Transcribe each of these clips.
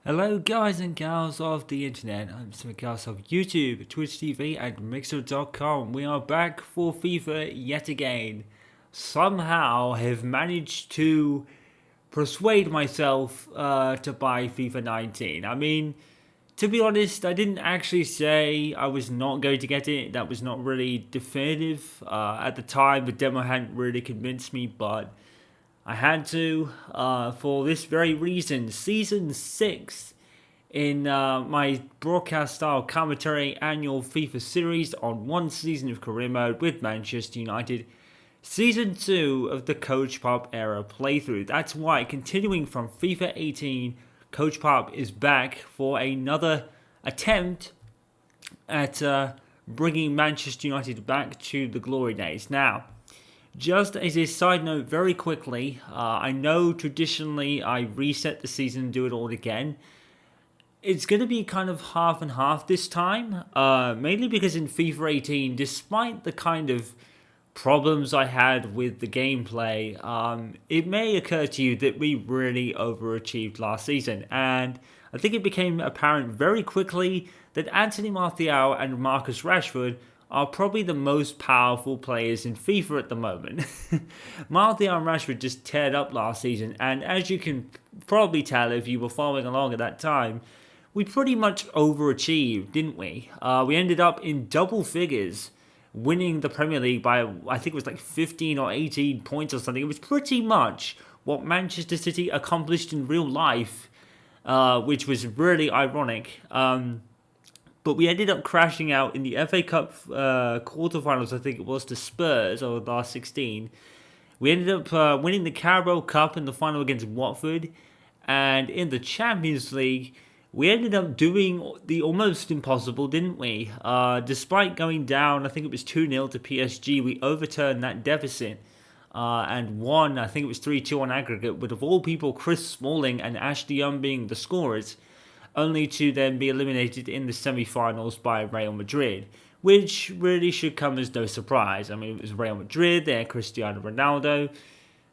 Hello guys and gals of the internet, I'm some gals of YouTube, Twitch TV and Mixer.com. We are back for FIFA yet again. Somehow have managed to persuade myself to buy FIFA 19. I mean, to be honest, I didn't actually say I was not going to get it. That was not really definitive. At the time, the demo hadn't really convinced me, but I had to, for this very reason. Season 6 in my broadcast style commentary annual FIFA series on one season of career mode with Manchester United. Season 2 of the Coach Pop era playthrough. That's why, continuing from FIFA 18, Coach Pop is back for another attempt at bringing Manchester United back to the glory days. Now, just as a side note, very quickly, I know traditionally I reset the season and do it all again. It's going to be kind of half and half this time, mainly because in FIFA 18, despite the kind of problems I had with the gameplay, it may occur to you that we really overachieved last season, and I think it became apparent very quickly that Anthony Martial and Marcus Rashford are probably the most powerful players in FIFA at the moment. Martial and Rashford just teared up last season, and as you can probably tell if you were following along at that time, we pretty much overachieved, didn't we? We ended up in double figures, winning the Premier League by, I think it was like 15 or 18 points or something. It was pretty much what Manchester City accomplished in real life, which was really ironic. But we ended up crashing out in the FA Cup quarterfinals, I think it was, to Spurs over the last 16. We ended up winning the Carabao Cup in the final against Watford. And in the Champions League, we ended up doing the almost impossible, didn't we? Despite going down, I think it was 2-0 to PSG, we overturned that deficit and won, I think it was 3-2 on aggregate, with of all people, Chris Smalling and Ashley Young being the scorers, only to then be eliminated in the semi-finals by Real Madrid, which really should come as no surprise. I mean, it was Real Madrid, they're Cristiano Ronaldo,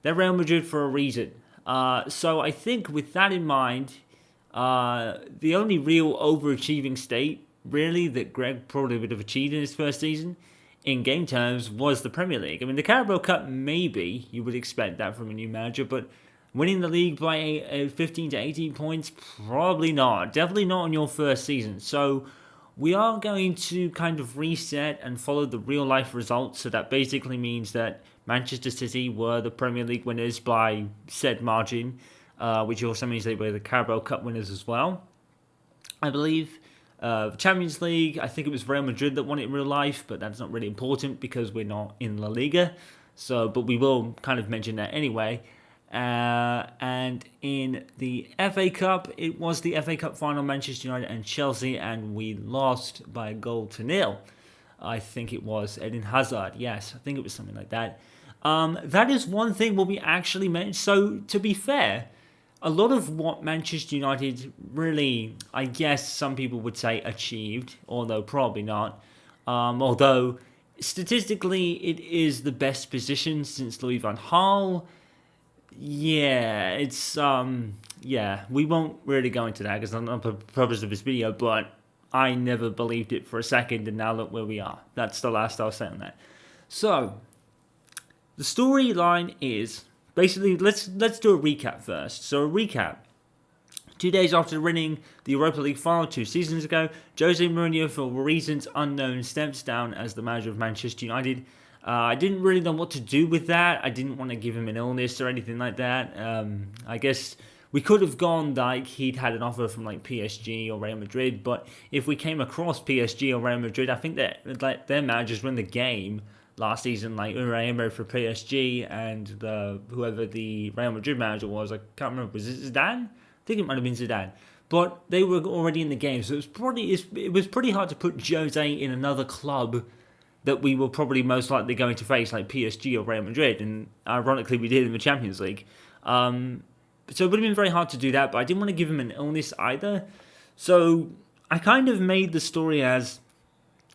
they're Real Madrid for a reason. So I think with that in mind, the only real overachieving state, really, that Gregg probably would have achieved in his first season, in game terms, was the Premier League. I mean, the Carabao Cup, maybe you would expect that from a new manager, but winning the league by 15 to 18 points, probably not. Definitely not in your first season. So we are going to kind of reset and follow the real life results. So that basically means that Manchester City were the Premier League winners by said margin, which also means they were the Carabao Cup winners as well, I believe. Champions League, I think it was Real Madrid that won it in real life, but that's not really important because we're not in La Liga. So, but we will kind of mention that anyway. And in the FA Cup, it was the FA Cup final, Manchester United and Chelsea, and we lost by a goal to nil. I think it was Eden Hazard. Yes, I think it was something like that. That is one thing where we actually managed. So, to be fair, a lot of what Manchester United really, I guess some people would say, achieved, although probably not. Although, statistically, it is the best position since Louis van Gaal. Yeah, it's, we won't really go into that because I'm not the purpose of this video, but I never believed it for a second, and now look where we are. That's the last I'll say on that. So, the storyline is, basically, let's do a recap first. So, a recap. 2 days after winning the Europa League final 2 seasons ago, Jose Mourinho, for reasons unknown, steps down as the manager of Manchester United. I didn't really know what to do with that. I didn't want to give him an illness or anything like that. I guess we could have gone like he'd had an offer from like PSG or Real Madrid, but if we came across PSG or Real Madrid, I think that like their managers win the game last season, like Unai Emery for PSG and whoever the Real Madrid manager was. I can't remember. Was it Zidane? I think it might have been Zidane. But they were already in the game, so it was pretty hard to put Jose in another club that we were probably most likely going to face, like PSG or Real Madrid, and ironically we did in the Champions League. So it would have been very hard to do that, but I didn't want to give him an illness either. So I kind of made the story as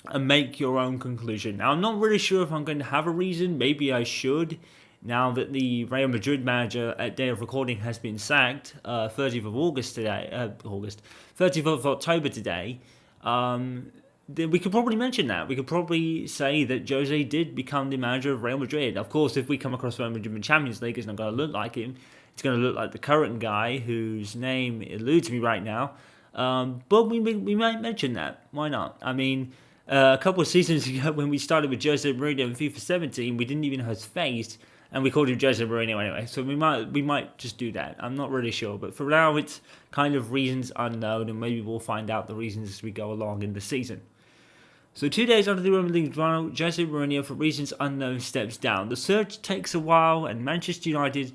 a make your own conclusion. Now, I'm not really sure if I'm going to have a reason. Maybe I should. now that the Real Madrid manager at day of recording has been sacked, 30th of October today, then we could probably mention that. We could probably say that Jose did become the manager of Real Madrid. Of course, if we come across Real Madrid in the Champions League, it's not going to look like him. It's going to look like the current guy whose name eludes me right now. But we might mention that. Why not? I mean, a couple of seasons ago when we started with Jose Mourinho in FIFA 17, we didn't even know his face, and we called him Jose Mourinho anyway. So we might just do that. I'm not really sure, but for now it's kind of reasons unknown, and maybe we'll find out the reasons as we go along in the season. So 2 days after the Roman League final, Jose Mourinho, for reasons unknown, steps down. The search takes a while, and Manchester United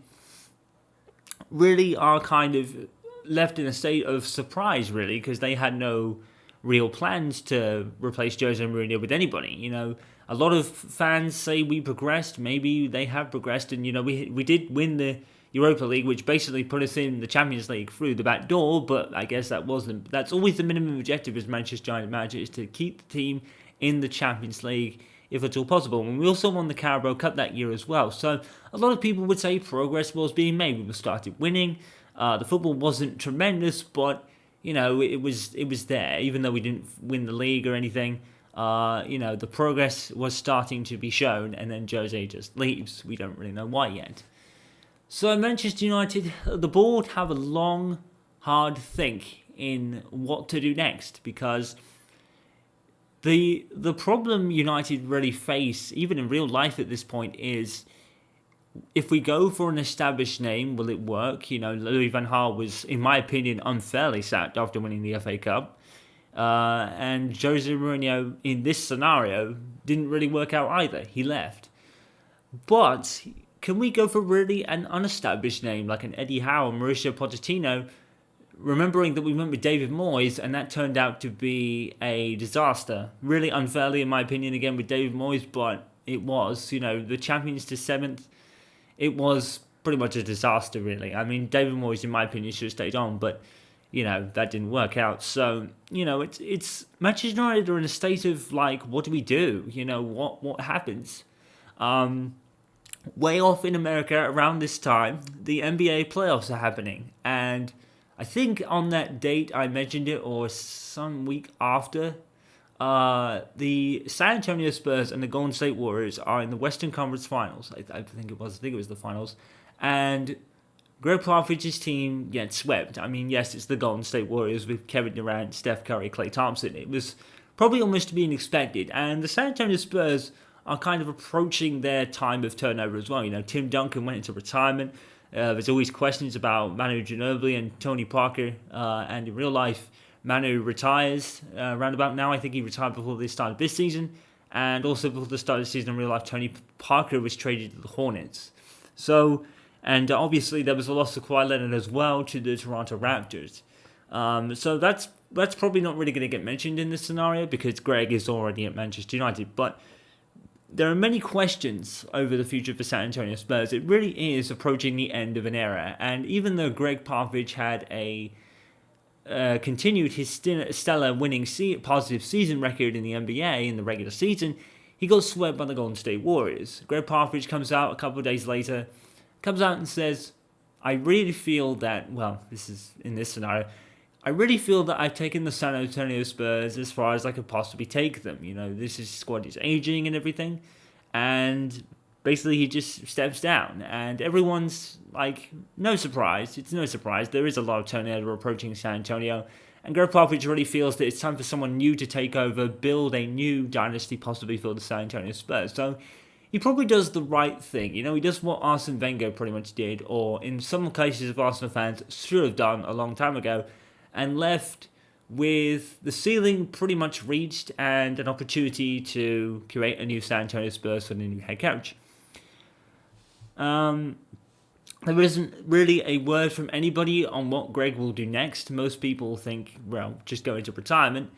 really are kind of left in a state of surprise, really, because they had no real plans to replace Jose Mourinho with anybody. You know, a lot of fans say we progressed. Maybe they have progressed, and you know, we did win the Europa League, which basically put us in the Champions League through the back door. But I guess that's always the minimum objective as Manchester United manager, is to keep the team in the Champions League if at all possible. And we also won the Carabao Cup that year as well. So a lot of people would say progress was being made. We started winning. The football wasn't tremendous, but you know, it was there. Even though we didn't win the league or anything, you know, the progress was starting to be shown. And then Jose just leaves. We don't really know why yet. So Manchester United, the board have a long, hard think in what to do next, because the problem United really face, even in real life at this point, is if we go for an established name, will it work? You know, Louis van Gaal was, in my opinion, unfairly sacked after winning the FA Cup. And Jose Mourinho, in this scenario, didn't really work out either. He left. But can we go for really an unestablished name like an Eddie Howe or Mauricio Pochettino, remembering that we went with David Moyes and that turned out to be a disaster? Really unfairly, in my opinion, again with David Moyes, but it was. You know, the champions to 7th, it was pretty much a disaster, really. I mean, David Moyes, in my opinion, should have stayed on, but, you know, that didn't work out. So, you know, it's Manchester United are in a state of, like, what do we do? You know, what happens? Way off in America around this time, the NBA playoffs are happening. And I think on that date I mentioned it, or some week after, the San Antonio Spurs and the Golden State Warriors are in the Western Conference Finals. I think it was the finals. And Gregg Popovich's team gets swept. I mean, yes, it's the Golden State Warriors with Kevin Durant, Steph Curry, Klay Thompson. It was probably almost to be expected. And the San Antonio Spurs are kind of approaching their time of turnover as well. You know, Tim Duncan went into retirement. There's always questions about Manu Ginobili and Tony Parker. And in real life, Manu retires around about now. I think he retired before the start of this season. And also before the start of the season in real life, Tony Parker was traded to the Hornets. So, and obviously there was a loss of Kawhi Leonard as well to the Toronto Raptors. So that's probably not really going to get mentioned in this scenario because Gregg is already at Manchester United. But there are many questions over the future for San Antonio Spurs. It really is approaching the end of an era. And even though Gregg Popovich had continued his stellar winning positive season record in the NBA in the regular season, he got swept by the Golden State Warriors. Gregg Popovich comes out a couple of days later, comes out and says, I really feel that, well, this is in this scenario, I really feel that I've taken the San Antonio Spurs as far as I could possibly take them. You know, this squad is aging and everything. And basically he just steps down. And everyone's like, no surprise. It's no surprise. There is a lot of turnover approaching San Antonio. And Gregg Popovich really feels that it's time for someone new to take over, build a new dynasty possibly for the San Antonio Spurs. So he probably does the right thing. You know, he does what Arsene Wenger pretty much did, or in some cases of Arsenal fans should have done a long time ago, and left with the ceiling pretty much reached and an opportunity to create a new San Antonio Spurs for the new head coach. There isn't really a word from anybody on what Gregg will do next. Most people think, well, just go into retirement.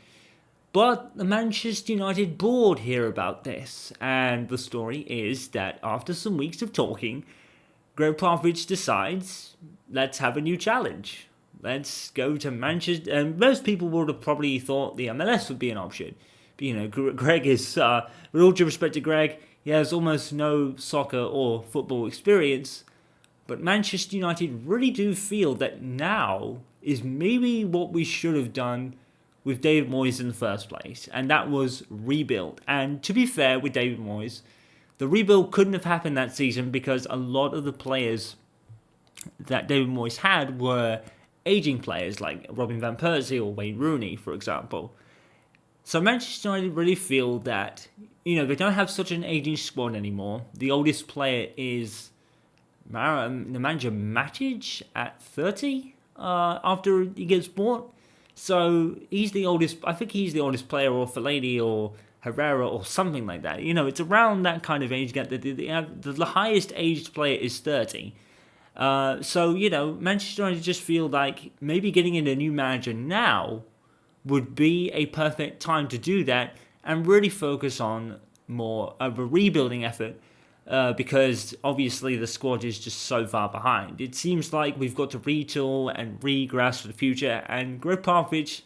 But the Manchester United board hear about this, and the story is that after some weeks of talking, Gregg Popovich decides, let's have a new challenge. Let's go to Manchester. And most people would have probably thought the MLS would be an option. But, you know, Gregg is, with all due respect to Gregg, He has almost no soccer or football experience. But Manchester United really do feel that now is maybe what we should have done with David Moyes in the first place, and that was rebuild. And to be fair with David Moyes, the rebuild couldn't have happened that season because a lot of the players that David Moyes had were aging players like Robin van Persie or Wayne Rooney, for example. So Manchester United really feel that, they don't have such an aging squad anymore. The oldest player is the manager Matic at 30 after he gets bought. So he's the oldest. I think he's the oldest player, or Fellaini, or Herrera, or something like that. It's around that kind of age gap. The highest aged player is 30. So Manchester United just feel like maybe getting in a new manager now would be a perfect time to do that and really focus on more of a rebuilding effort. Because obviously the squad is just so far behind. It seems like we've got to retool and regress for the future. And Gregg Popovich,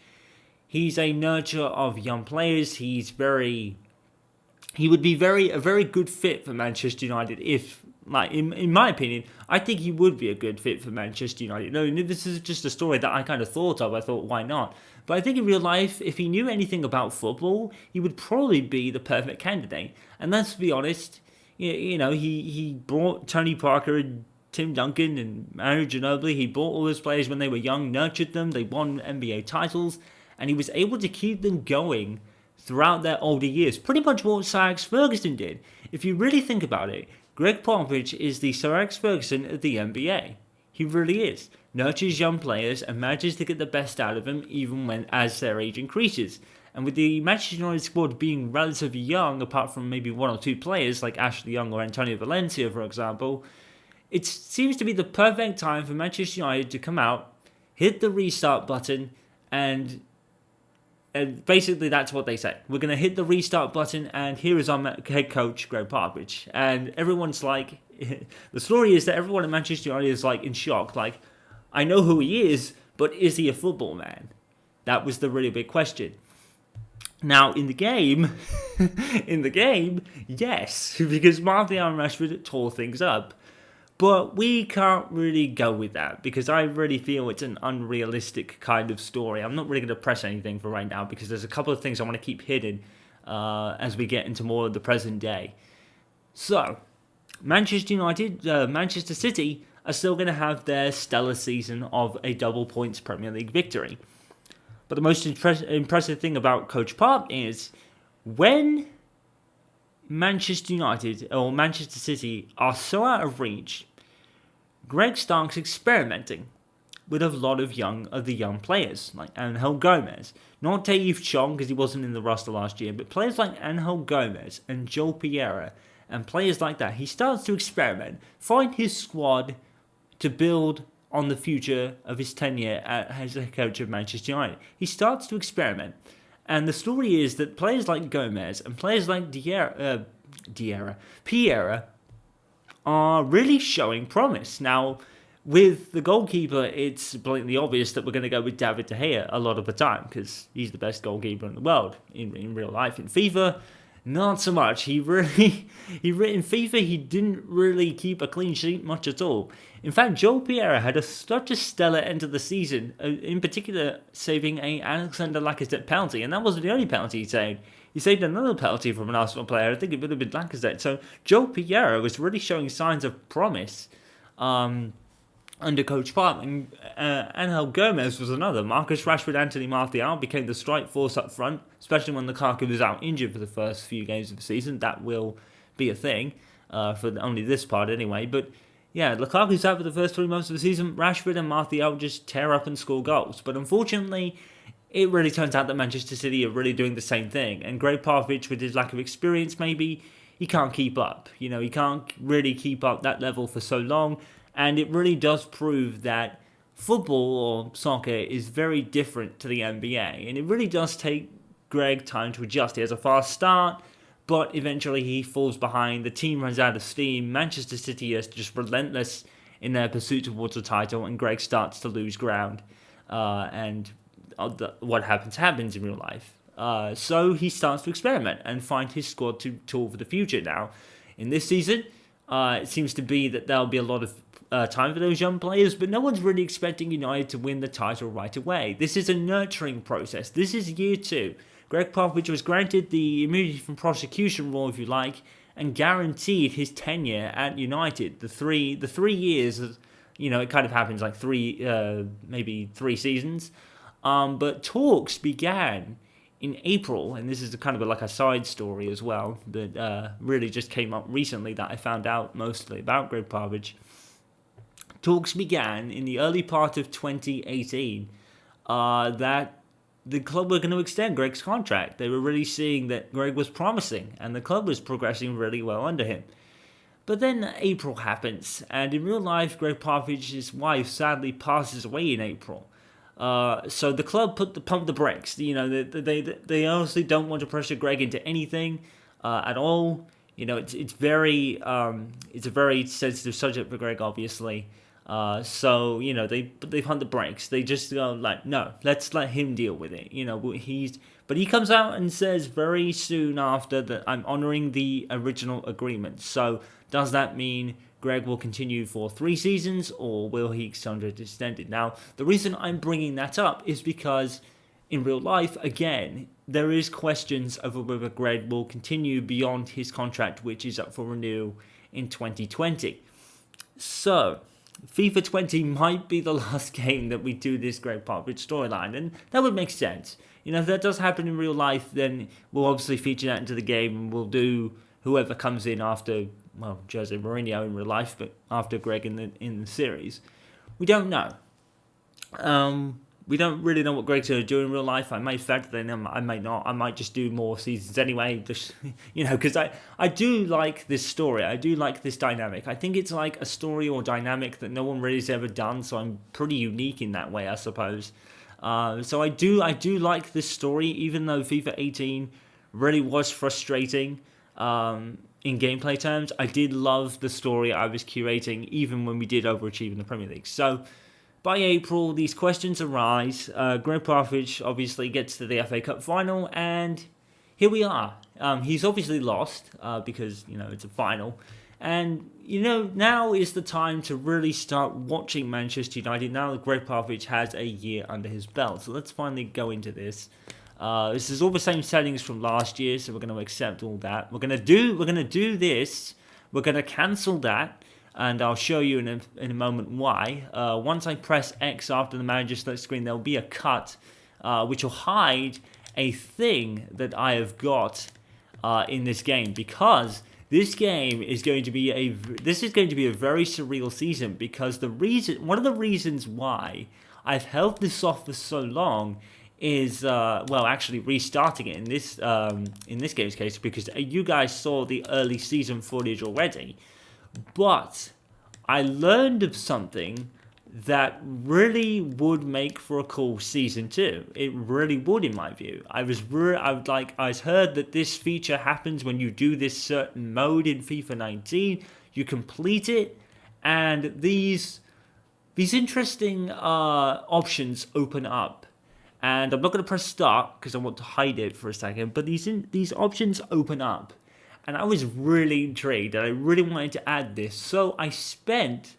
he's a nurturer of young players. He would be a very good fit for Manchester United if, in my opinion, I think he would be a good fit for Manchester United. No, this is just a story that I kind of thought of. I thought, why not? But I think in real life, if he knew anything about football, he would probably be the perfect candidate. And let's be honest, he brought Tony Parker and Tim Duncan and Manu Ginobili. He brought all those players when they were young, nurtured them. They won NBA titles, and he was able to keep them going throughout their older years. Pretty much what Sir Alex Ferguson did. If you really think about it, Gregg Popovich is the Sir Alex Ferguson of the NBA. He really is. Nurtures young players and manages to get the best out of them even as their age increases. And with the Manchester United squad being relatively young, apart from maybe one or two players like Ashley Young or Antonio Valencia, for example, it seems to be the perfect time for Manchester United to come out, hit the restart button, and basically that's what they say. We're going to hit the restart button, and here is our head coach, Gregg Popovich. And everyone's like, the story is that everyone in Manchester United is in shock. I know who he is, but is he a football man? That was the really big question. Now, in the game, yes, because Martial and Rashford tore things up. But we can't really go with that because I really feel it's an unrealistic kind of story. I'm not really going to press anything for right now because there's a couple of things I want to keep hidden as we get into more of the present day. So, Manchester City are still going to have their stellar season of a double points Premier League victory. But the most impressive thing about Coach Pop is when Manchester United or Manchester City are so out of reach, Greg starts experimenting with a lot of the young players, like Angel Gomez. Not Taif Chong, because he wasn't in the roster last year, but players like Angel Gomez and Joel Pereira and players like that. He starts to experiment, find his squad to build on the future of his tenure as the coach of Manchester United. He starts to experiment. And the story is that players like Gomez and players like Pereira are really showing promise. Now, with the goalkeeper, it's blatantly obvious that we're going to go with David De Gea a lot of the time because he's the best goalkeeper in the world in real life. In FIFA, not so much. In FIFA, he didn't really keep a clean sheet much at all. In fact, Joel Pereira had such a stellar end of the season, in particular saving a Alexander Lacazette penalty, and that wasn't the only penalty he saved. He saved another penalty from an Arsenal player. I think it would have been Lacazette. So Joel Pereira was really showing signs of promise under Coach Pop. And Angel Gomez was another. Marcus Rashford, Anthony Martial became the strike force up front, especially when Lukaku was out injured for the first few games of the season. That will be a thing for only this part anyway. But yeah, Lukaku's out for the first 3 months of the season. Rashford and Martial just tear up and score goals. But unfortunately, it really turns out that Manchester City are really doing the same thing. And Gregg Popovich, with his lack of experience, maybe, he can't keep up. He can't really keep up that level for so long. And it really does prove that football or soccer is very different to the NBA. And it really does take Greg time to adjust. He has a fast start, but eventually he falls behind. The team runs out of steam. Manchester City is just relentless in their pursuit towards the title, and Greg starts to lose ground. And what happens in real life. So he starts to experiment and find his squad tool for the future. Now, in this season, it seems to be that there'll be a lot of time for those young players, but no one's really expecting United to win the title right away. This is a nurturing process. This is year 2. Gregg Popovich was granted the immunity from prosecution rule, if you like, and guaranteed his tenure at United. The three years, it kind of happens like maybe 3 seasons. But talks began in April, and this is kind of like a side story as well that really just came up recently that I found out mostly about Gregg Popovich. Talks began in the early part of 2018 that the club were going to extend Gregg's contract. They were really seeing that Gregg was promising, and the club was progressing really well under him. But then April happens, and in real life, Gregg Popovich's wife sadly passes away in April. So the club pumped the brakes. They honestly don't want to pressure Gregg into anything at all. It's a very sensitive subject for Gregg, obviously. So they pumped the brakes. They just go like, no, let's let him deal with it. But he comes out and says very soon after that I'm honoring the original agreement. So does that mean Gregg will continue for 3 seasons, or will he extend it? Now, the reason I'm bringing that up is because in real life, again, there is questions over whether Gregg will continue beyond his contract, which is up for renewal in 2020. So, FIFA 20 might be the last game that we do this Gregg Popovich storyline, and that would make sense. If that does happen in real life, then we'll obviously feature that into the game, and we'll do whoever comes in after, Jose Mourinho in real life, but after Gregg in the series. We don't know. We don't really know what Gregg's going to do in real life. I may factor that in, I may not. I might just do more seasons anyway, just, because I do like this story. I do like this dynamic. I think it's like a story or dynamic that no one really has ever done, so I'm pretty unique in that way, I suppose. So I do like this story, even though FIFA 18 really was frustrating in gameplay terms. I did love the story I was curating, even when we did overachieve in the Premier League. So by April, these questions arise. Gregg Popovich obviously gets to the FA Cup final, and here we are. He's obviously lost because, it's a final. And, now is the time to really start watching Manchester United now that Gregg Popovich has a year under his belt. So let's finally go into this. This is all the same settings from last year, so we're going to accept all that. We're going to do this. We're going to cancel that, and I'll show you in a moment why. Once I press X after the manager select screen, there'll be a cut, which will hide a thing that I have got in this game, because this game is going to be a very surreal season, because one of the reasons why I've held this off for so long is actually restarting it in this game's case, because you guys saw the early season footage already. But I learned of something that really would make for a cool season 2. It really would, in my view. I heard that this feature happens when you do this certain mode in FIFA 19. You complete it, and these interesting options open up. And I'm not going to press start because I want to hide it for a second. But these options open up, and I was really intrigued, and I really wanted to add this. So I spent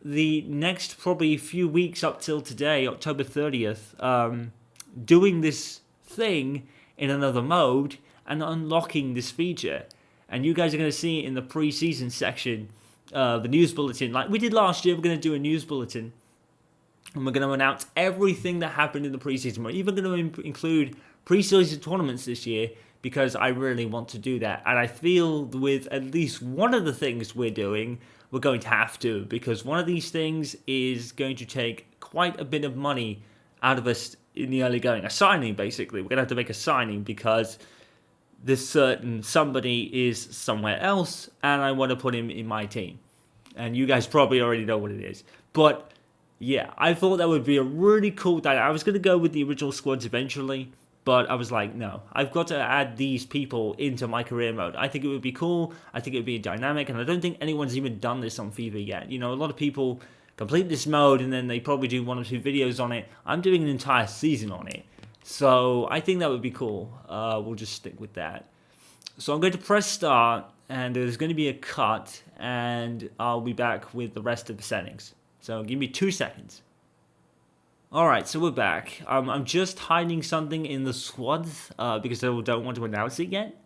the next probably few weeks up till today, October 30th, doing this thing in another mode and unlocking this feature. And you guys are going to see it in the pre-season section, the news bulletin. Like we did last year, we're going to do a news bulletin. And we're going to announce everything that happened in the preseason. We're even going to include preseason tournaments this year, because I really want to do that. And I feel with at least one of the things we're doing, we're going to have to, because one of these things is going to take quite a bit of money out of us in the early going. A signing, basically. We're going to have to make a signing because this certain somebody is somewhere else, and I want to put him in my team. And you guys probably already know what it is. But yeah, I thought that would be a really cool dynamic. I was going to go with the original squads eventually, but I was like, no, I've got to add these people into my career mode. I think it would be cool. I think it would be dynamic, and I don't think anyone's even done this on FIFA yet. A lot of people complete this mode, and then they probably do 1 or 2 videos on it. I'm doing an entire season on it. So I think that would be cool. We'll just stick with that. So I'm going to press start, and there's going to be a cut, and I'll be back with the rest of the settings. So give me 2 seconds. Alright, so we're back. I'm just hiding something in the squads because I don't want to announce it yet.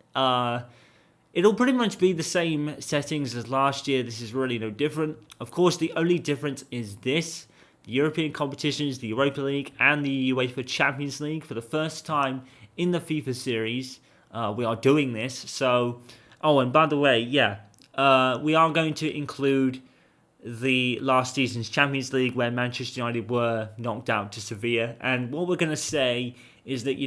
It'll pretty much be the same settings as last year. This is really no different. Of course, the only difference is this. The European competitions, the Europa League, and the UEFA Champions League. For the first time in the FIFA series, we are doing this. So, oh, and by the way, yeah, we are going to include the last season's Champions League where Manchester United were knocked out to Sevilla. And what we're going to say is that,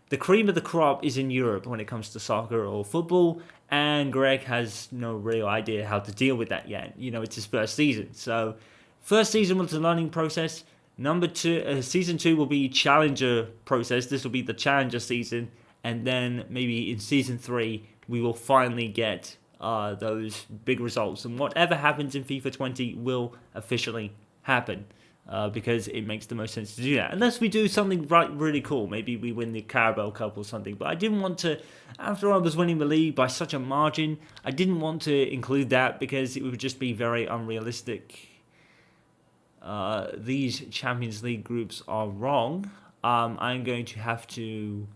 the cream of the crop is in Europe when it comes to soccer or football, and Greg has no real idea how to deal with that yet. It's his first season. So, first season was a learning process. Season 2 will be challenger process. This will be the challenger season. And then maybe in season 3, we will finally get those big results, and whatever happens in FIFA 20 will officially happen because it makes the most sense to do that, unless we do something really cool. Maybe we win the Carabao Cup or something, but I didn't want to, after I was winning the league by such a margin, I didn't want to include that because it would just be very unrealistic. These Champions League groups are wrong. I'm going to have to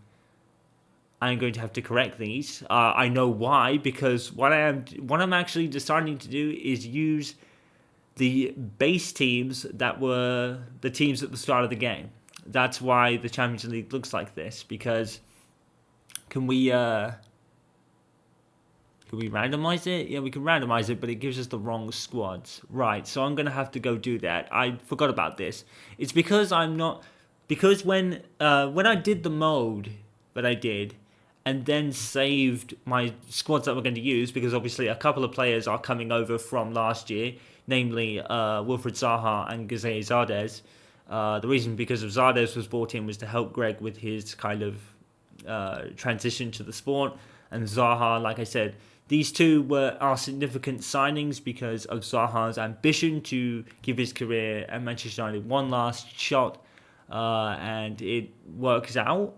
correct these. I know why, because what I'm actually deciding to do is use the base teams that were the teams at the start of the game. That's why the Champions League looks like this, because can we randomize it? Yeah, we can randomize it, but it gives us the wrong squads. Right, so I'm going to have to go do that. I forgot about this. It's because when I did the mode that I did, and then saved my squads that we're going to use, because obviously a couple of players are coming over from last year, namely Wilfried Zaha and Gazay Zardes. The reason because of Zardes was brought in was to help Greg with his kind of transition to the sport, and Zaha, like I said, these two are significant signings because of Zaha's ambition to give his career at Manchester United one last shot, and it works out.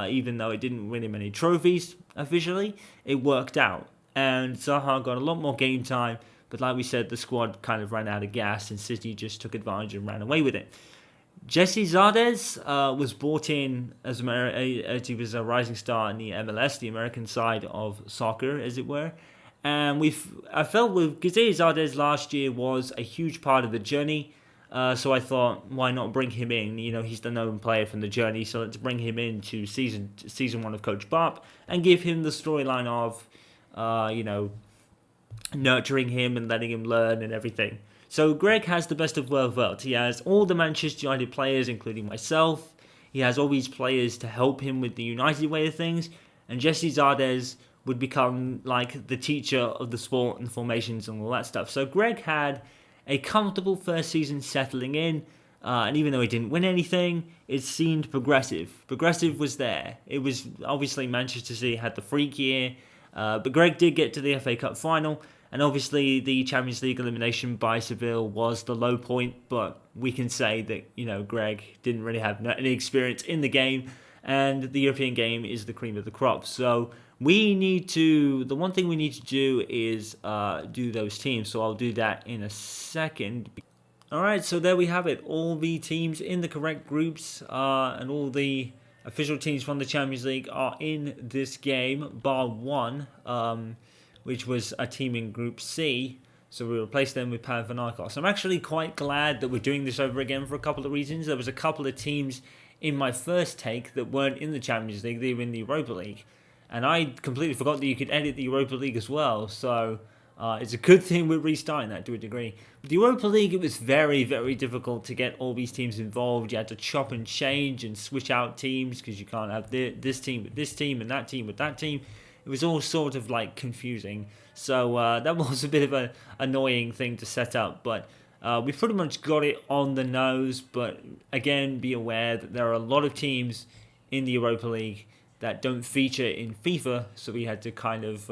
Even though it didn't win him any trophies officially, it worked out. And Zaha got a lot more game time, but like we said, the squad kind of ran out of gas and City just took advantage and ran away with it. Jesse Zardes was brought in as he was a rising star in the MLS, the American side of soccer, as it were. And I felt with Gazay Zardes last year was a huge part of the journey. So I thought, why not bring him in? He's the known player from the journey, so let's bring him into season 1 of Coach Bop and give him the storyline of, nurturing him and letting him learn and everything. So Greg has the best of both worlds. He has all the Manchester United players, including myself. He has all these players to help him with the United way of things, and Jesse Zardes would become like the teacher of the sport and formations and all that stuff. So Greg had a comfortable first season settling in, and even though he didn't win anything, it seemed progressive. Progressive was there. It was obviously Manchester City had the freak year, but Greg did get to the FA Cup final, and obviously the Champions League elimination by Seville was the low point, but we can say that, Greg didn't really have any experience in the game, and the European game is the cream of the crop. So the one thing we need to do is do those teams. So I'll do that in a second. Alright, so there we have it. All the teams in the correct groups and all the official teams from the Champions League are in this game, bar one, which was a team in Group C. So we replaced them with Panathinaikos. I'm actually quite glad that we're doing this over again for a couple of reasons. There was a couple of teams in my first take that weren't in the Champions League. They were in the Europa League. And I completely forgot that you could edit the Europa League as well. So it's a good thing we're restarting that to a degree. But the Europa League, it was very, very difficult to get all these teams involved. You had to chop and change and switch out teams because you can't have this team with this team and that team with that team. It was all sort of like confusing. So that was a bit of an annoying thing to set up. But we pretty much got it on the nose. But again, be aware that there are a lot of teams in the Europa League that don't feature in FIFA. So we had to kind of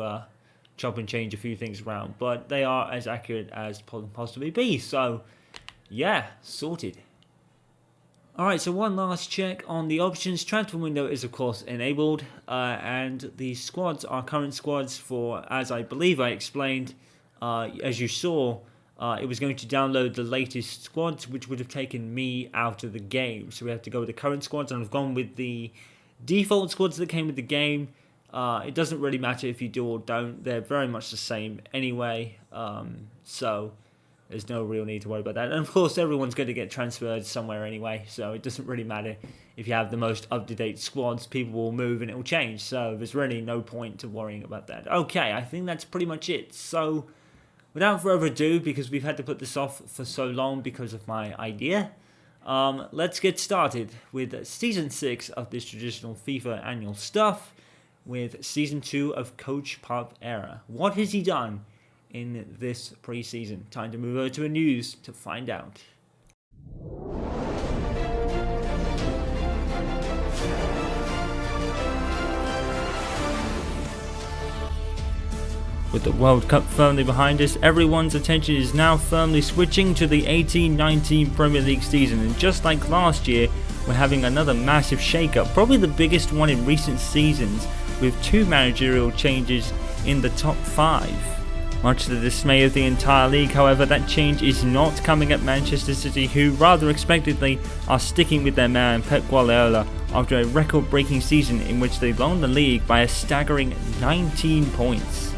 chop and change a few things around. But they are as accurate as possibly be. So yeah, sorted. Alright, so one last check on the options. Transfer window is of course enabled, and the squads are current squads for, as I believe I explained, as you saw, it was going to download the latest squads, which would have taken me out of the game. So we have to go with the current squads, and I've gone with the default squads that came with the game. It doesn't really matter if you do or don't, they're very much the same anyway, so there's no real need to worry about that. And of course, everyone's going to get transferred somewhere anyway, so it doesn't really matter if you have the most up-to-date squads. People will move and it will change, so there's really no point to worrying about that. Okay, I think that's pretty much it. So without further ado, because we've had to put this off for so long because of my idea, let's get started with Season 6 of this traditional FIFA annual stuff, with Season 2 of Coach Pop era. What has he done in this preseason? Time to move over to the news to find out. With the World Cup firmly behind us, everyone's attention is now firmly switching to the 18-19 Premier League season, and just like last year, we're having another massive shake-up, probably the biggest one in recent seasons, with 2 managerial changes in the top 5. Much to the dismay of the entire league, however, that change is not coming at Manchester City, who rather expectedly are sticking with their man Pep Guardiola after a record-breaking season in which they won the league by a staggering 19 points.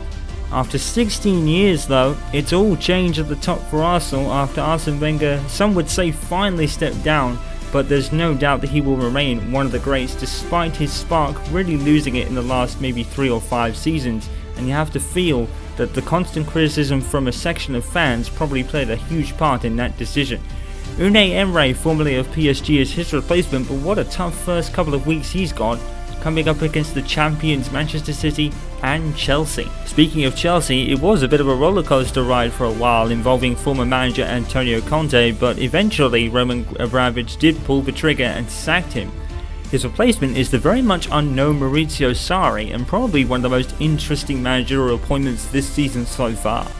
After 16 years though, it's all changed at the top for Arsenal after Arsene Wenger, some would say, finally stepped down, but there's no doubt that he will remain one of the greats despite his spark really losing it in the last maybe 3 or 5 seasons, and you have to feel that the constant criticism from a section of fans probably played a huge part in that decision. Unai Emery, formerly of PSG, is his replacement, but what a tough first couple of weeks he's got, coming up against the champions Manchester City and Chelsea. Speaking of Chelsea, it was a bit of a rollercoaster ride for a while involving former manager Antonio Conte, but eventually Roman Abramovich did pull the trigger and sacked him. His replacement is the very much unknown Maurizio Sarri, and probably one of the most interesting managerial appointments this season so far.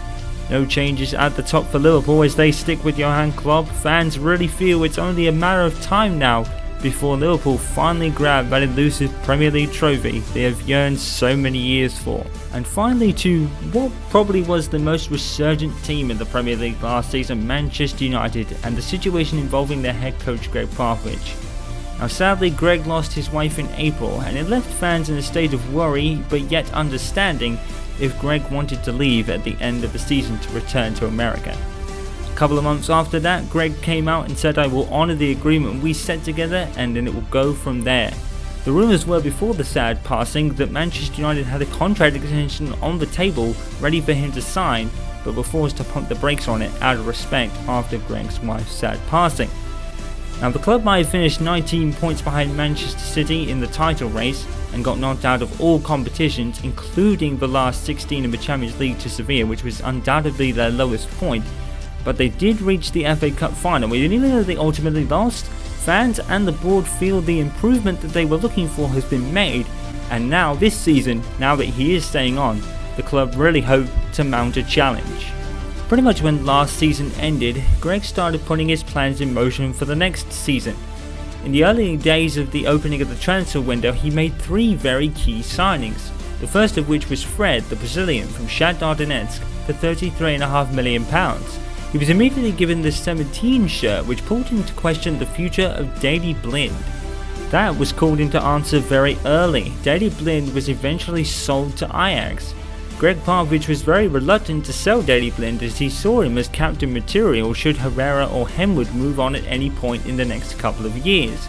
No changes at the top for Liverpool as they stick with Johan Klopp. Fans really feel it's only a matter of time now before Liverpool finally grab that elusive Premier League trophy they have yearned so many years for. And finally to what probably was the most resurgent team in the Premier League last season, Manchester United, and the situation involving their head coach Gregg Popovich. Now sadly, Gregg lost his wife in April, and it left fans in a state of worry but yet understanding if Gregg wanted to leave at the end of the season to return to America. A couple of months after that, Gregg came out and said, "I will honour the agreement we set together and then it will go from there." The rumours were before the sad passing that Manchester United had a contract extension on the table ready for him to sign, but were forced to pump the brakes on it out of respect after Gregg's wife's sad passing. Now the club might have finished 19 points behind Manchester City in the title race and got knocked out of all competitions, including the last 16 in the Champions League to Sevilla, which was undoubtedly their lowest point, but they did reach the FA Cup final, and even though they ultimately lost, fans and the board feel the improvement that they were looking for has been made, and now this season, now that he is staying on, the club really hope to mount a challenge. Pretty much when last season ended, Gregg started putting his plans in motion for the next season. In the early days of the opening of the transfer window, he made 3 very key signings. The first of which was Fred, the Brazilian from Shakhtar Donetsk, for £33.5 million. He was immediately given the 17 shirt, which pulled into question the future of Daley Blind. That was called into answer very early. Daley Blind was eventually sold to Ajax. Gregg Popovich was very reluctant to sell Daley Blind as he saw him as captain material should Herrera or Henwood move on at any point in the next couple of years.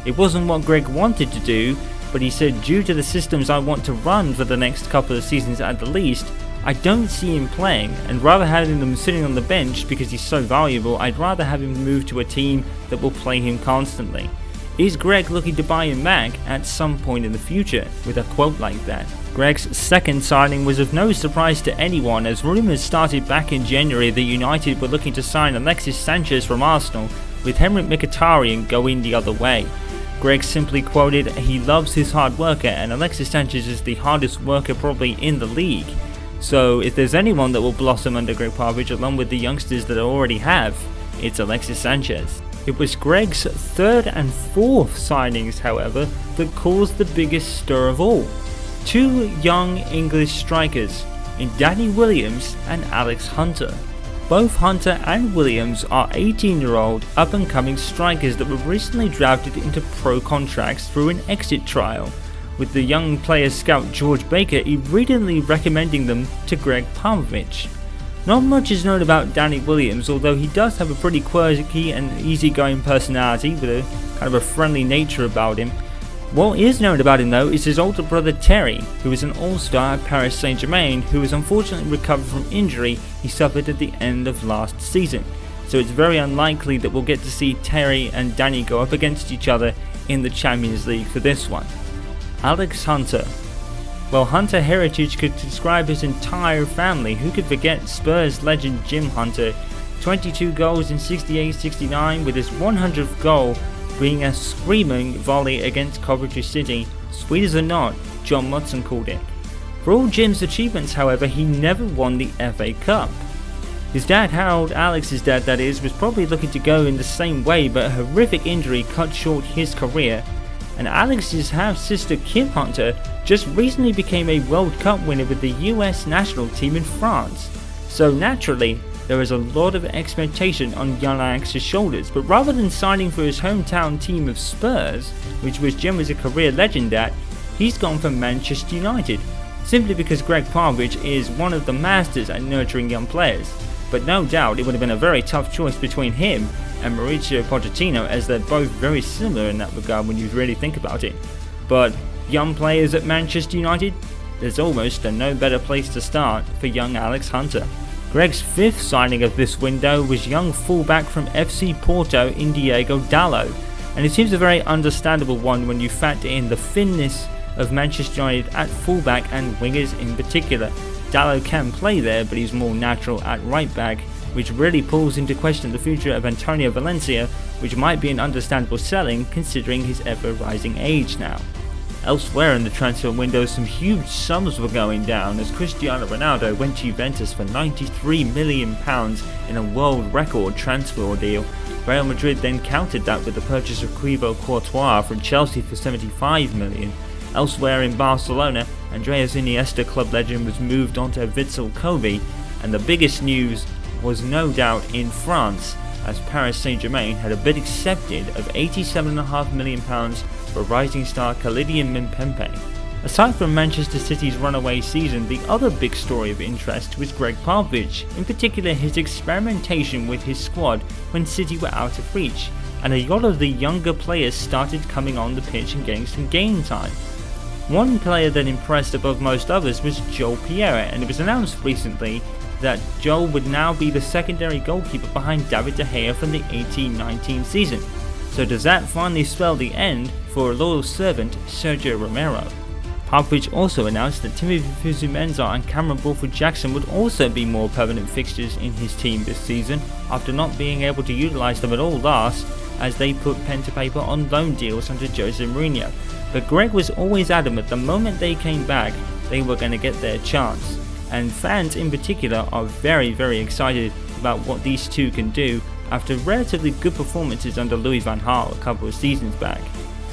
It wasn't what Gregg wanted to do, but he said, "Due to the systems I want to run for the next couple of seasons at the least, I don't see him playing, and rather having him sitting on the bench because he's so valuable, I'd rather have him move to a team that will play him constantly." Is Gregg looking to buy him back at some point in the future with a quote like that? Gregg's second signing was of no surprise to anyone, as rumours started back in January that United were looking to sign Alexis Sanchez from Arsenal, with Henrik Mkhitaryan going the other way. Gregg simply quoted, "He loves his hard worker, and Alexis Sanchez is the hardest worker probably in the league. So if there's anyone that will blossom under Gregg Popovich along with the youngsters that I already have, it's Alexis Sanchez." It was Gregg's third and fourth signings, however, that caused the biggest stir of all. Two young English strikers, in Danny Williams and Alex Hunter. Both Hunter and Williams are 18-year-old up-and-coming strikers that were recently drafted into pro contracts through an exit trial, with the young player scout George Baker immediately recommending them to Gregg Popovich. Not much is known about Danny Williams, although he does have a pretty quirky and easygoing personality with a kind of a friendly nature about him. What is known about him though is his older brother Terry, who is an all-star at Paris Saint-Germain, who has unfortunately recovered from injury he suffered at the end of last season. So it's very unlikely that we'll get to see Terry and Danny go up against each other in the Champions League for this one. Alex Hunter. Well, Hunter heritage could describe his entire family. Who could forget Spurs legend Jim Hunter? 22 goals in 68-69 with his 100th goal being a screaming volley against Coventry City. Sweet as a knot, John Mutson called it. For all Jim's achievements, however, he never won the FA Cup. His dad, Harold, Alex's dad that is, was probably looking to go in the same way, but a horrific injury cut short his career. And Alex's half-sister Kim Hunter just recently became a World Cup winner with the US national team in France. So naturally, there is a lot of expectation on young Alex's shoulders, but rather than signing for his hometown team of Spurs, which was Jim was a career legend at, he's gone for Manchester United, simply because Gregg Popovich is one of the masters at nurturing young players. But no doubt it would have been a very tough choice between him and Mauricio Pochettino, as they're both very similar in that regard when you really think about it. But young players at Manchester United, there's almost no better place to start for young Alex Hunter. Gregg's fifth signing of this window was young fullback from FC Porto in Diego Dalot, and it seems a very understandable one when you factor in the thinness of Manchester United at fullback and wingers in particular. Dalot can play there, but he's more natural at right back, which really pulls into question the future of Antonio Valencia, which might be an understandable selling considering his ever-rising age now. Elsewhere in the transfer window, some huge sums were going down as Cristiano Ronaldo went to Juventus for £93 million in a world record transfer deal. Real Madrid then countered that with the purchase of Thibaut Courtois from Chelsea for £75 million. Elsewhere in Barcelona, Andreas Iniesta club legend was moved on to Vissel Kobe, and the biggest news was no doubt in France, as Paris Saint-Germain had a bid accepted of £87.5 million for rising star Kylian Mbappé. Aside from Manchester City's runaway season, the other big story of interest was Gregg Popovich, in particular his experimentation with his squad when City were out of reach, and a lot of the younger players started coming on the pitch and getting some game time. One player that impressed above most others was Joel Pierre, and it was announced recently that Joel would now be the secondary goalkeeper behind David De Gea from the 18-19 season. So does that finally spell the end for a loyal servant, Sergio Romero? Popovich also announced that Timothy Fuzu-Mensah and Cameron Borthwick-Jackson would also be more permanent fixtures in his team this season, after not being able to utilise them at all last, as they put pen to paper on loan deals under Jose Mourinho. But Gregg was always adamant the moment they came back, they were going to get their chance. And fans in particular are very, very excited about what these two can do after relatively good performances under Louis van Gaal a couple of seasons back.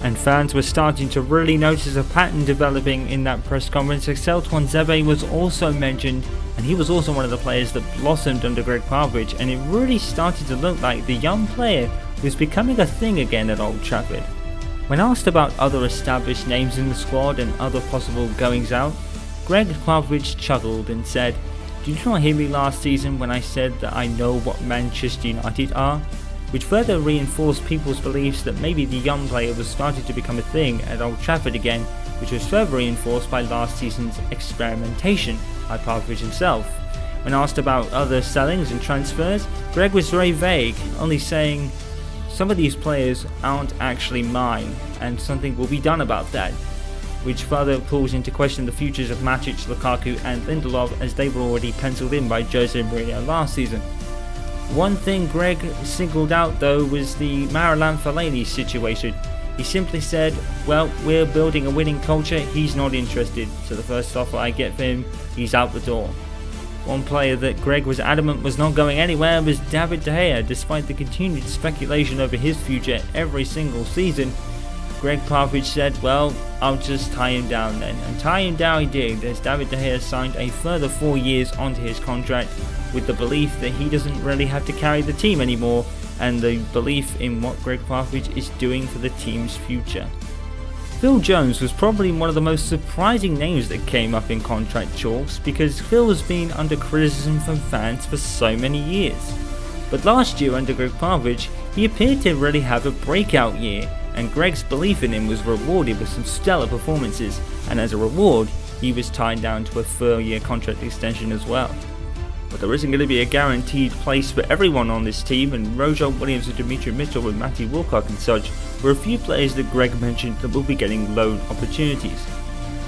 And fans were starting to really notice a pattern developing in that press conference. Axel Tuanzebe was also mentioned, and he was also one of the players that blossomed under Gregg Popovich, and it really started to look like the young player was becoming a thing again at Old Trafford. When asked about other established names in the squad and other possible goings out, Gregg Popovich chuckled and said, "Did you not hear me last season when I said that I know what Manchester United are?" Which further reinforced people's beliefs that maybe the young player was starting to become a thing at Old Trafford again, which was further reinforced by last season's experimentation by Popovich himself. When asked about other sellings and transfers, Gregg was very vague, only saying, "Some of these players aren't actually mine, and something will be done about that," which further pulls into question the futures of Matic, Lukaku and Lindelof, as they were already penciled in by Jose Mourinho last season. One thing Gregg singled out though was the Marouane Fellaini situation. He simply said, "Well, we're building a winning culture, he's not interested, so the first offer I get for him, he's out the door." One player that Gregg was adamant was not going anywhere was David De Gea. Despite the continued speculation over his future every single season, Gregg Popovich said, well, I'll just tie him down then. And tie him down he did, as David De Gea signed a further 4 years onto his contract with the belief that he doesn't really have to carry the team anymore, and the belief in what Gregg Popovich is doing for the team's future. Phil Jones was probably one of the most surprising names that came up in contract talks, because Phil has been under criticism from fans for so many years. But last year under Gregg Popovich, he appeared to really have a breakout year, and Gregg's belief in him was rewarded with some stellar performances, and as a reward, he was tied down to a 4-year contract extension as well. But there isn't going to be a guaranteed place for everyone on this team, and Rojo Williams and Dimitri Mitchell and Matthew Wilcock and such were a few players that Gregg mentioned that will be getting loan opportunities.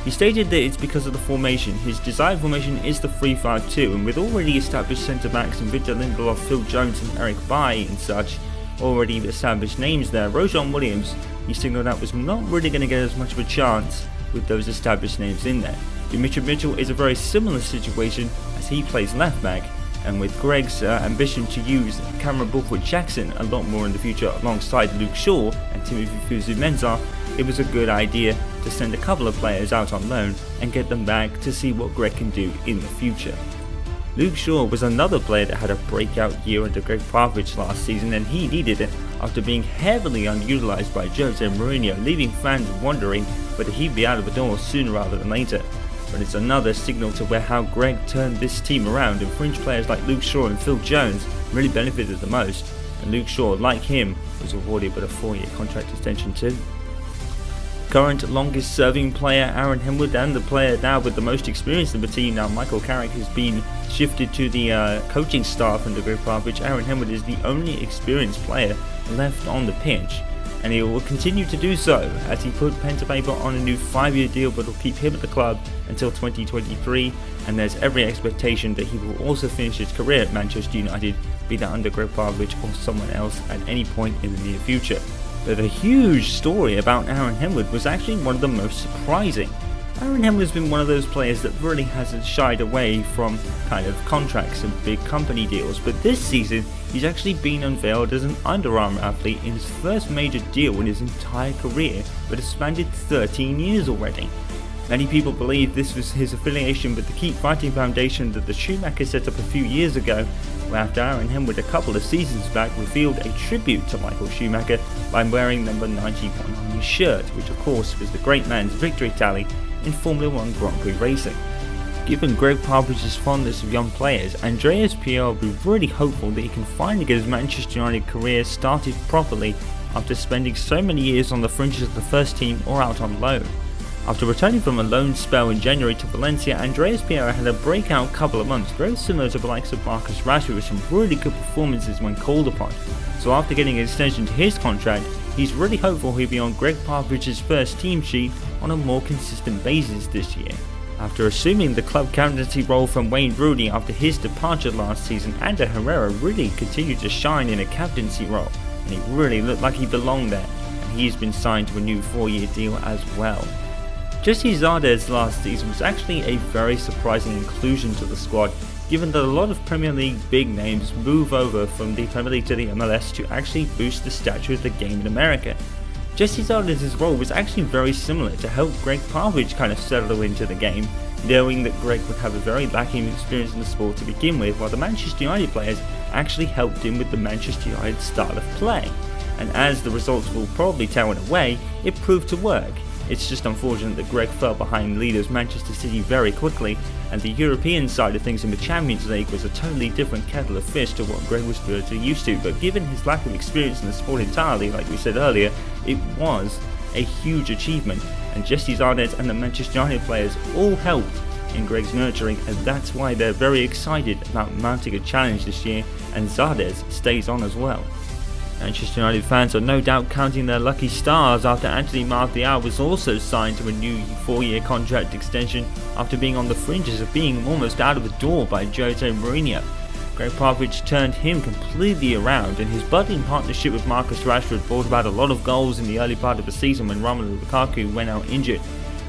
He stated that it's because of the formation. His desired formation is the 3-5-2, and with already established centre-backs in Victor Lindelof, Phil Jones and Eric Bailly and such, already established names there, Rojo Williams, he signalled out, was not really going to get as much of a chance with those established names in there. Dimitri Mitchell is a very similar situation as he plays left back, and with Gregg's ambition to use Cameron Borthwick-Jackson a lot more in the future alongside Luke Shaw and Timothy Fuzu-Mensah, it was a good idea to send a couple of players out on loan and get them back to see what Gregg can do in the future. Luke Shaw was another player that had a breakout year under Gregg Popovich last season, and he needed it after being heavily underutilized by Jose Mourinho, leaving fans wondering whether he'd be out of the door sooner rather than later. But it's another signal to where how Gregg turned this team around, and fringe players like Luke Shaw and Phil Jones really benefited the most, and Luke Shaw, like him, was awarded with a 4-year contract extension too. Current longest serving player Aaron Henwood, and the player now with the most experience in the team now, Michael Carrick, has been shifted to the coaching staff under Gregg Popovich. Aaron Henwood is the only experienced player left on the pitch, and he will continue to do so as he put pen to paper on a new 5-year deal that will keep him at the club until 2023, and there's every expectation that he will also finish his career at Manchester United, be that under Gregg Popovich or someone else at any point in the near future. But the huge story about Aaron Henwood was actually one of the most surprising. Aaron Henwood has been one of those players that really hasn't shied away from kind of contracts and big company deals, but this season he's actually been unveiled as an Under Armour athlete in his first major deal in his entire career, that has spanned 13 years already. Many people believe this was his affiliation with the Keep Fighting Foundation that the Schumacher set up a few years ago, where after Aaron Henwood a couple of seasons back revealed a tribute to Michael Schumacher by wearing number 91 on his shirt, which of course was the great man's victory tally in Formula 1 Grand Prix racing. Given Gregg Popovich's fondness of young players, Andreas Pierre will be really hopeful that he can finally get his Manchester United career started properly after spending so many years on the fringes of the first team or out on loan. After returning from a loan spell in January to Valencia, Andreas Pierre had a breakout couple of months, very similar to the likes of Marcus Rashford, with some really good performances when called upon. So after getting an extension to his contract, he's really hopeful he'll be on Gregg Popovich's first team sheet on a more consistent basis this year. After assuming the club captaincy role from Wayne Rooney after his departure last season, Ander Herrera really continued to shine in a captaincy role, and he really looked like he belonged there, and he's been signed to a new 4-year deal as well. Jesse Zardes last season was actually a very surprising inclusion to the squad, given that a lot of Premier League big names move over from the Premier League to the MLS to actually boost the stature of the game in America. Jesse Zardes' role was actually very similar to help Gregg Popovich kind of settle into the game, knowing that Gregg would have a very lacking experience in the sport to begin with, while the Manchester United players actually helped him with the Manchester United style of play. And as the results will probably tell in a way, it proved to work. It's just unfortunate that Gregg fell behind leaders Manchester City very quickly, and the European side of things in the Champions League was a totally different kettle of fish to what Gregg was virtually used to. But given his lack of experience in the sport entirely, like we said earlier, it was a huge achievement, and Jesse Zardes and the Manchester United players all helped in Gregg's nurturing, and that's why they're very excited about mounting a challenge this year, and Zardes stays on as well. Manchester United fans are no doubt counting their lucky stars after Anthony Martial was also signed to a new 4-year contract extension after being on the fringes of being almost out of the door by Jose Mourinho. Gregg Popovich turned him completely around, and his budding partnership with Marcus Rashford brought about a lot of goals in the early part of the season when Romelu Lukaku went out injured.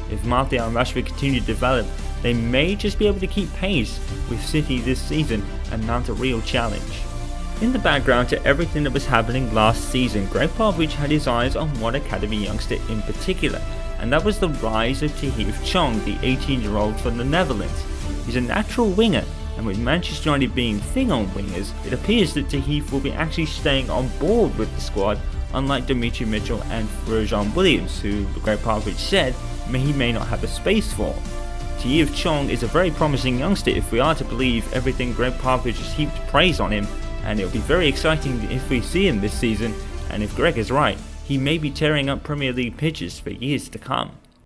If Martial and Rashford continue to develop, they may just be able to keep pace with City this season and mount a real challenge. In the background to everything that was happening last season, Gregg Popovich had his eyes on one academy youngster in particular, and that was the rise of Tahith Chong, the 18-year-old from the Netherlands. He's a natural winger, and with Manchester United being thin on wingers, it appears that Tahith will be actually staying on board with the squad, unlike Dimitri Mitchell and Virgil Williams, who Gregg Popovich said he may not have a space for. Tahith Chong is a very promising youngster if we are to believe everything Gregg Popovich has heaped praise on him, and it'll be very exciting if we see him this season, and if Greg is right, he may be tearing up Premier League pitches for years to come.